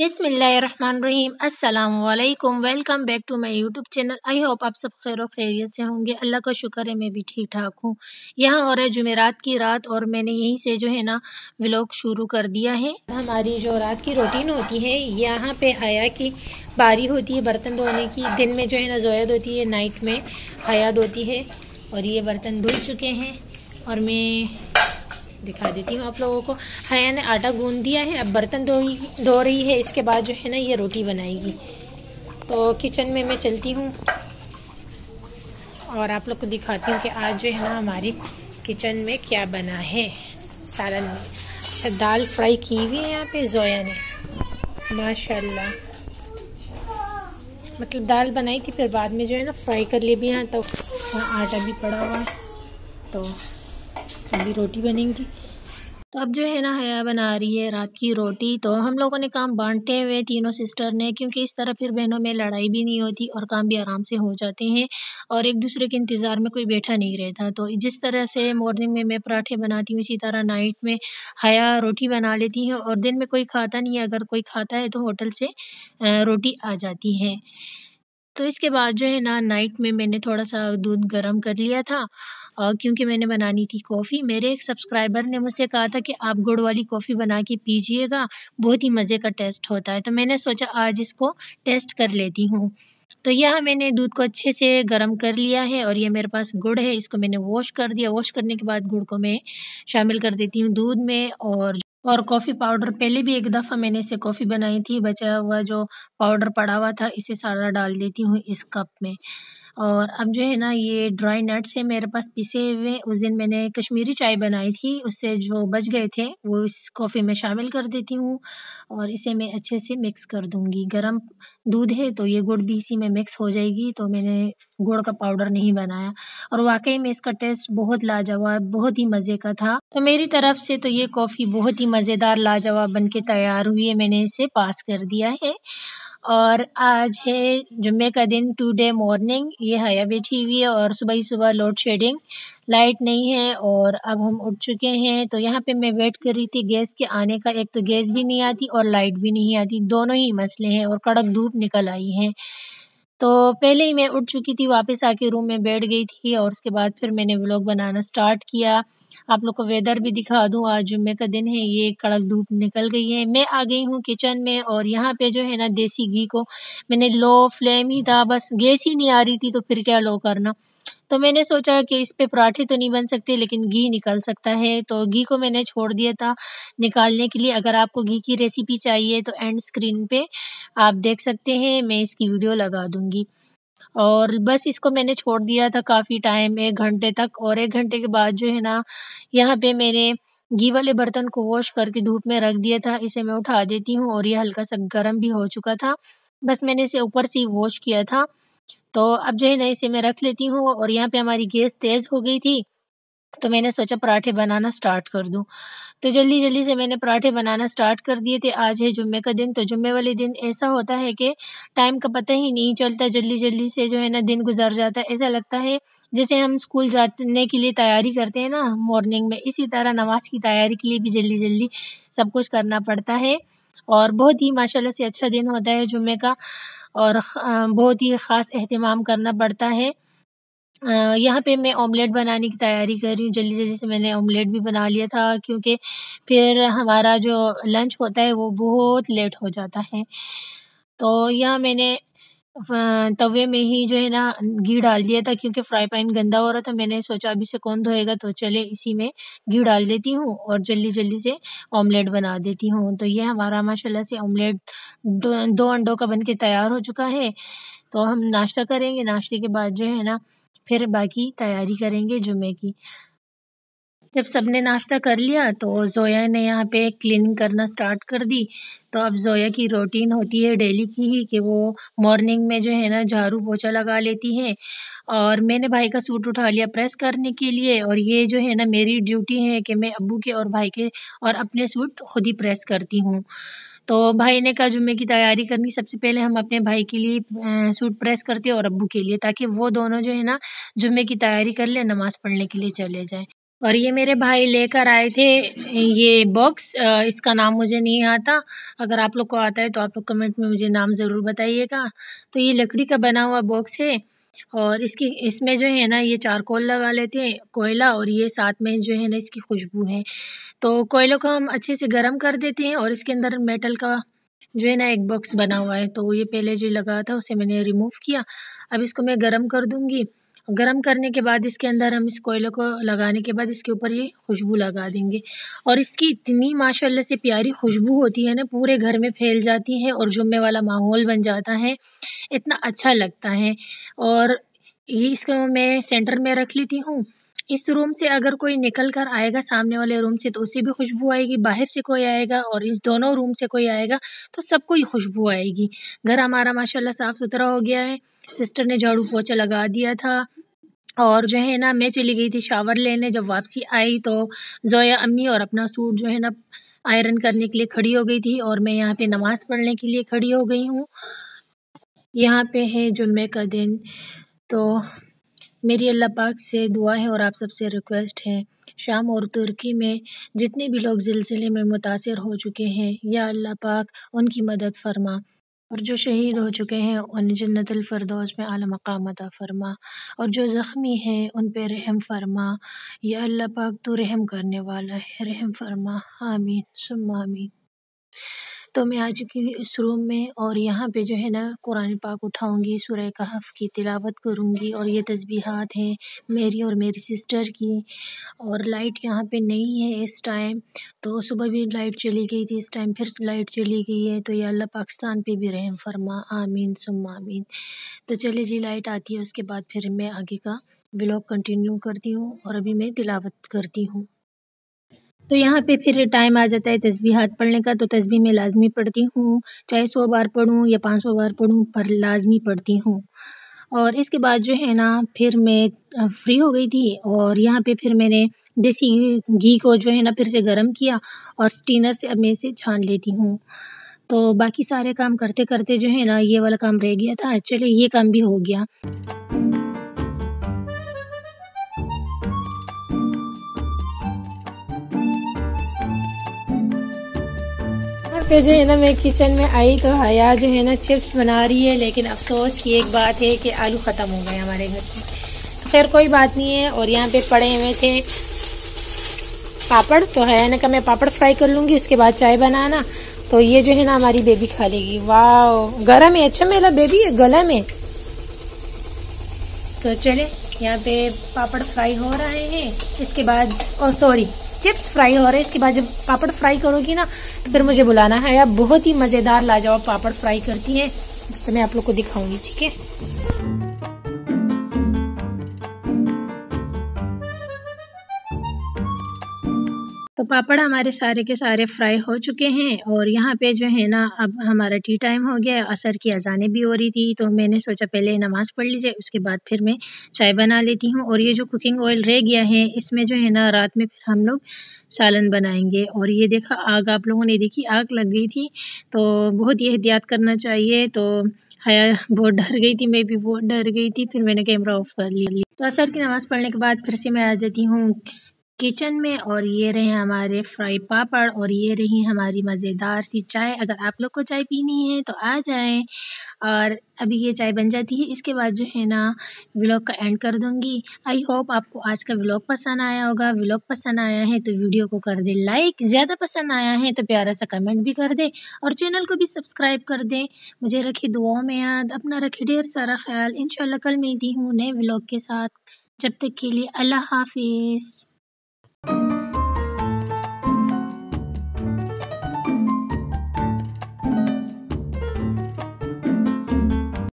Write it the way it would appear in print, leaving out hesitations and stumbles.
बिस्मिल्लाहिर्रहमानिर्रहीम अस्सलाम वालेकुम। Welcome back to my YouTube channel. I hope आप सब खैर व खैरियत से होंगे। अल्लाह का शुक्र है मैं भी ठीक ठाक हूँ। यहाँ हो रहा है जुमेरात की रात और मैंने यहीं से जो है ना व्लॉग शुरू कर दिया है। हमारी जो रात की रूटीन होती है यहाँ पे हया की बारी होती है बर्तन धोने की। दिन में जो है ना जोयद होती है, नाइट में हयात होती है। और ये बर्तन धुल चुके हैं और मैं दिखा देती हूँ आप लोगों को। हया ने आटा गूंद दिया है, अब बर्तन धो रही है। इसके बाद जो है ना ये रोटी बनाएगी। तो किचन में मैं चलती हूँ और आप लोग को दिखाती हूँ कि आज जो है ना हमारी किचन में क्या बना है सालन में। अच्छा, दाल फ्राई की हुई है यहाँ पे जोया ने, माशाल्लाह। मतलब दाल बनाई थी फिर बाद में जो है ना फ्राई कर ली भी यहाँ। तो वहाँ आटा भी पड़ा हुआ है तो अभी रोटी बनेगी। तो अब जो है ना हया बना रही है रात की रोटी। तो हम लोगों ने काम बांटे हुए तीनों सिस्टर ने, क्योंकि इस तरह फिर बहनों में लड़ाई भी नहीं होती और काम भी आराम से हो जाते हैं और एक दूसरे के इंतज़ार में कोई बैठा नहीं रहता। तो जिस तरह से मॉर्निंग में मैं पराठे बनाती हूँ इसी तरह नाइट में हया रोटी बना लेती है। और दिन में कोई खाता नहीं है, अगर कोई खाता है तो होटल से रोटी आ जाती है। तो इसके बाद जो है ना नाइट में मैंने थोड़ा सा दूध गर्म कर लिया था क्योंकि मैंने बनानी थी कॉफ़ी। मेरे एक सब्सक्राइबर ने मुझसे कहा था कि आप गुड़ वाली कॉफ़ी बना के पीजिएगा, बहुत ही मज़े का टेस्ट होता है। तो मैंने सोचा आज इसको टेस्ट कर लेती हूँ। तो यहाँ मैंने दूध को अच्छे से गर्म कर लिया है और ये मेरे पास गुड़ है, इसको मैंने वॉश कर दिया। वॉश करने के बाद गुड़ को मैं शामिल कर देती हूँ दूध में। और कॉफ़ी पाउडर पहले भी एक दफ़ा मैंने इससे कॉफ़ी बनाई थी, बचा हुआ जो पाउडर पड़ा हुआ था इसे सारा डाल देती हूँ इस कप में। और अब जो है ना ये ड्राई नट्स है मेरे पास पिसे हुए। उस दिन मैंने कश्मीरी चाय बनाई थी, उससे जो बच गए थे वो इस कॉफ़ी में शामिल कर देती हूँ और इसे मैं अच्छे से मिक्स कर दूँगी। गरम दूध है तो ये गुड़ भी इसी में मिक्स हो जाएगी। तो मैंने गुड़ का पाउडर नहीं बनाया और वाक़ई में इसका टेस्ट बहुत लाजवाब, बहुत ही मज़े का था। तो मेरी तरफ से तो ये कॉफ़ी बहुत ही मज़ेदार लाजवाब बन के तैयार हुई है, मैंने इसे पास कर दिया है। और आज है जुम्मे का दिन, टुडे मॉर्निंग। ये हया बैठी हुई है और सुबह ही सुबह लोड शेडिंग, लाइट नहीं है और अब हम उठ चुके हैं। तो यहाँ पे मैं वेट कर रही थी गैस के आने का। एक तो गैस भी नहीं आती और लाइट भी नहीं आती, दोनों ही मसले हैं और कड़क धूप निकल आई है। तो पहले ही मैं उठ चुकी थी, वापस आके रूम में बैठ गई थी और उसके बाद फिर मैंने व्लॉग बनाना स्टार्ट किया। आप लोग को वेदर भी दिखा दूँ, आज जुम्मे का दिन है, ये कड़क धूप निकल गई है। मैं आ गई हूँ किचन में और यहाँ पे जो है ना देसी घी को मैंने लो फ्लेम ही था, बस गैस ही नहीं आ रही थी तो फिर क्या लो करना। तो मैंने सोचा कि इस पे पराठे तो नहीं बन सकते लेकिन घी निकल सकता है, तो घी को मैंने छोड़ दिया था निकालने के लिए। अगर आपको घी की रेसिपी चाहिए तो एंड स्क्रीन पे आप देख सकते हैं, मैं इसकी वीडियो लगा दूँगी। और बस इसको मैंने छोड़ दिया था काफ़ी टाइम, 1 घंटे तक। और 1 घंटे के बाद जो है ना यहाँ पे मैंने घी वाले बर्तन को वॉश करके धूप में रख दिया था। इसे मैं उठा देती हूँ और ये हल्का-सा गरम भी हो चुका था। बस मैंने इसे ऊपर से ही वॉश किया था। तो अब जो है ना इसे मैं रख लेती हूँ और यहाँ पे हमारी गैस तेज़ हो गई थी, तो मैंने सोचा पराठे बनाना स्टार्ट कर दूँ। तो जल्दी-जल्दी से मैंने पराठे बनाना स्टार्ट कर दिए थे। आज है जुम्मे का दिन, तो जुम्मे वाले दिन ऐसा होता है कि टाइम का पता ही नहीं चलता, जल्दी-जल्दी से जो है ना दिन गुज़र जाता है। ऐसा लगता है जैसे हम स्कूल जाने के लिए तैयारी करते हैं ना मॉर्निंग में, इसी तरह नमाज़ की तैयारी के लिए भी जल्दी-जल्दी सब कुछ करना पड़ता है। और बहुत ही माशाल्लाह से अच्छा दिन होता है जुम्मे का और बहुत ही ख़ास एहतमाम करना पड़ता है। यहाँ पे मैं ऑमलेट बनाने की तैयारी कर रही हूँ। जल्दी-जल्दी से मैंने ऑमलेट भी बना लिया था क्योंकि फिर हमारा जो लंच होता है वो बहुत लेट हो जाता है। तो यहाँ मैंने तवे में ही जो है ना घी डाल दिया था क्योंकि फ्राई पैन गंदा हो रहा था। मैंने सोचा अभी इसे कौन धोएगा, तो चले इसी में घी डाल देती हूँ और जल्दी-जल्दी से ऑमलेट बना देती हूँ। तो ये हमारा माशाल्लाह से ऑमलेट 2 अंडों का बन के तैयार हो चुका है। तो हम नाश्ता करेंगे, नाश्ते के बाद जो है ना फिर बाकी तैयारी करेंगे जुम्मे की। जब सबने नाश्ता कर लिया तो ज़ोया ने यहाँ पे क्लीनिंग करना स्टार्ट कर दी। तो अब ज़ोया की रूटीन होती है डेली की ही कि वो मॉर्निंग में जो है ना झाड़ू पोछा लगा लेती है। और मैंने भाई का सूट उठा लिया प्रेस करने के लिए और ये जो है ना मेरी ड्यूटी है कि मैं अब्बू के और भाई के और अपने सूट खुद ही प्रेस करती हूँ। तो भाई ने कहा जुम्मे की तैयारी करनी, सबसे पहले हम अपने भाई के लिए सूट प्रेस करते हैं और अब्बू के लिए, ताकि वो दोनों जो है ना जुम्मे की तैयारी कर लें, नमाज़ पढ़ने के लिए चले जाएँ। और ये मेरे भाई लेकर आए थे ये बॉक्स, इसका नाम मुझे नहीं आता। अगर आप लोग को आता है तो आप लोग कमेंट में मुझे नाम ज़रूर बताइएगा। तो ये लकड़ी का बना हुआ बॉक्स है और इसमें जो है ना ये चारकोल लगा लेते हैं, कोयला, और ये साथ में जो है ना इसकी खुशबू है। तो कोयले को हम अच्छे से गर्म कर देते हैं और इसके अंदर मेटल का जो है ना एक बॉक्स बना हुआ है, तो ये पहले जो लगा था उसे मैंने रिमूव किया। अब इसको मैं गर्म कर दूँगी। गरम करने के बाद इसके अंदर हम इस कोयले को लगाने के बाद इसके ऊपर ये खुशबू लगा देंगे और इसकी इतनी माशाल्लाह से प्यारी खुशबू होती है ना, पूरे घर में फैल जाती है और जुम्मे वाला माहौल बन जाता है, इतना अच्छा लगता है। और ये इसको मैं सेंटर में रख लेती हूँ। इस रूम से अगर कोई निकल कर आएगा सामने वाले रूम से तो उसे भी खुशबू आएगी, बाहर से कोई आएगा और इस दोनों रूम से कोई आएगा तो सबको ही खुशबू आएगी। घर हमारा माशाल्लाह साफ़ सुथरा हो गया है। सिस्टर ने झाड़ू पोछा लगा दिया था और जो है ना मैं चली गई थी शावर लेने। जब वापसी आई तो ज़ोया अम्मी और अपना सूट जो है ना आयरन करने के लिए खड़ी हो गई थी और मैं यहाँ पे नमाज़ पढ़ने के लिए खड़ी हो गई हूँ। यहाँ पे है जुम्मे का दिन। तो मेरी अल्लाह पाक से दुआ है और आप सबसे रिक्वेस्ट है, शाम और तुर्की में जितने भी लोग ज़िलज़िले में मुतासिर हो चुके हैं, या अल्लाह पाक उनकी मदद फ़रमा, और जो शहीद हो चुके हैं उन्हें जन्नतुल फ़िरदौस में आला मक़ाम अता फ़रमा, और जो ज़ख्मी हैं उन पे रहम फ़रमा। या अल्लाह पाक तू रहम करने वाला है, रहम फ़रमा। आमीन सुम्मा आमीन। तो मैं आ चुकी हूँ इस रूम में और यहाँ पे जो है ना कुरान पाक उठाऊँगी, सूरह कहफ़ की तिलावत करूँगी और ये तस्बीहात हैं मेरी और मेरी सिस्टर की। और लाइट यहाँ पे नहीं है इस टाइम, तो सुबह भी लाइट चली गई थी, इस टाइम फिर लाइट चली गई है। तो या अल्लाह पाकिस्तान पे भी रहम फ़रमा। आमीन सुम्मा आमीन। तो चलिए जी, लाइट आती है उसके बाद फिर मैं आगे का व्लॉग कंटिन्यू करती हूँ और अभी मैं तिलावत करती हूँ। तो यहाँ पे फिर टाइम आ जाता है तस्बीहात पढ़ने का, तो तस्बीह मैं लाज़मी पढ़ती हूँ, चाहे 100 बार पढ़ूँ या 500 बार पढ़ूँ, पर लाज़मी पढ़ती हूँ। और इसके बाद जो है ना फिर मैं फ्री हो गई थी और यहाँ पे फिर मैंने देसी घी को जो है ना फिर से गरम किया और स्टीनर से अब मैं इसे छान लेती हूँ। तो बाकी सारे काम करते-करते जो है ना ये वाला काम रह गया था, चलिए ये काम भी हो गया। यहाँ पे जो है ना मैं किचन में आई तो हया जो है ना चिप्स बना रही है, लेकिन अफसोस की एक बात है कि आलू ख़त्म हो गए हमारे घर में। तो खैर कोई बात नहीं है। और यहाँ पे पड़े हुए थे पापड़, तो हया ने कहा मैं पापड़ फ्राई कर लूँगी, उसके बाद चाय बनाना। तो ये जो है ना हमारी बेबी खा लेगी। वाह गरम है, अच्छा मेरा बेबी गला में। तो चले, यहाँ पे पापड़ फ्राई हो रहे हैं, इसके बाद सॉरी चिप्स फ्राई हो रहे हैं। इसके बाद जब पापड़ फ्राई करोगी ना तो फिर मुझे बुलाना है। आप बहुत ही मज़ेदार लाजवाब पापड़ फ्राई करती हैं, तो मैं आप लोग को दिखाऊंगी, ठीक है। तो पापड़ हमारे सारे के सारे फ्राई हो चुके हैं और यहाँ पे जो है ना अब हमारा टी टाइम हो गया है, असर की अज़ानें भी हो रही थी, तो मैंने सोचा पहले नमाज़ पढ़ ली जाए, उसके बाद फिर मैं चाय बना लेती हूँ। और ये जो कुकिंग ऑयल रह गया है इसमें जो है ना रात में फिर हम लोग सालन बनाएंगे। और ये देखा आग, आप लोगों ने देखी आग लग गई थी, तो बहुत ही एहतियात करना चाहिए। तो हया बहुत डर गई थी, मैं भी बहुत डर गई थी, फिर मैंने कैमरा ऑफ कर लिया। तो असर की नमाज़ पढ़ने के बाद फिर से मैं आ जाती हूँ किचन में और ये रहे हमारे फ्राई पापड़ और ये रही हमारी मज़ेदार सी चाय। अगर आप लोग को चाय पीनी है तो आ जाएं। और अभी ये चाय बन जाती है, इसके बाद जो है ना व्लॉग का एंड कर दूंगी। आई होप आपको आज का व्लॉग पसंद आया होगा। व्लॉग पसंद आया है तो वीडियो को कर दे लाइक, ज़्यादा पसंद आया है तो प्यारा सा कमेंट भी कर दे और चैनल को भी सब्सक्राइब कर दें। मुझे रखी दुआओं में याद, अपना रखे ढेर सारा ख्याल। इंशाल्लाह कल मिलती हूँ नए व्लॉग के साथ, जब तक के लिए अल्लाह हाफिज़।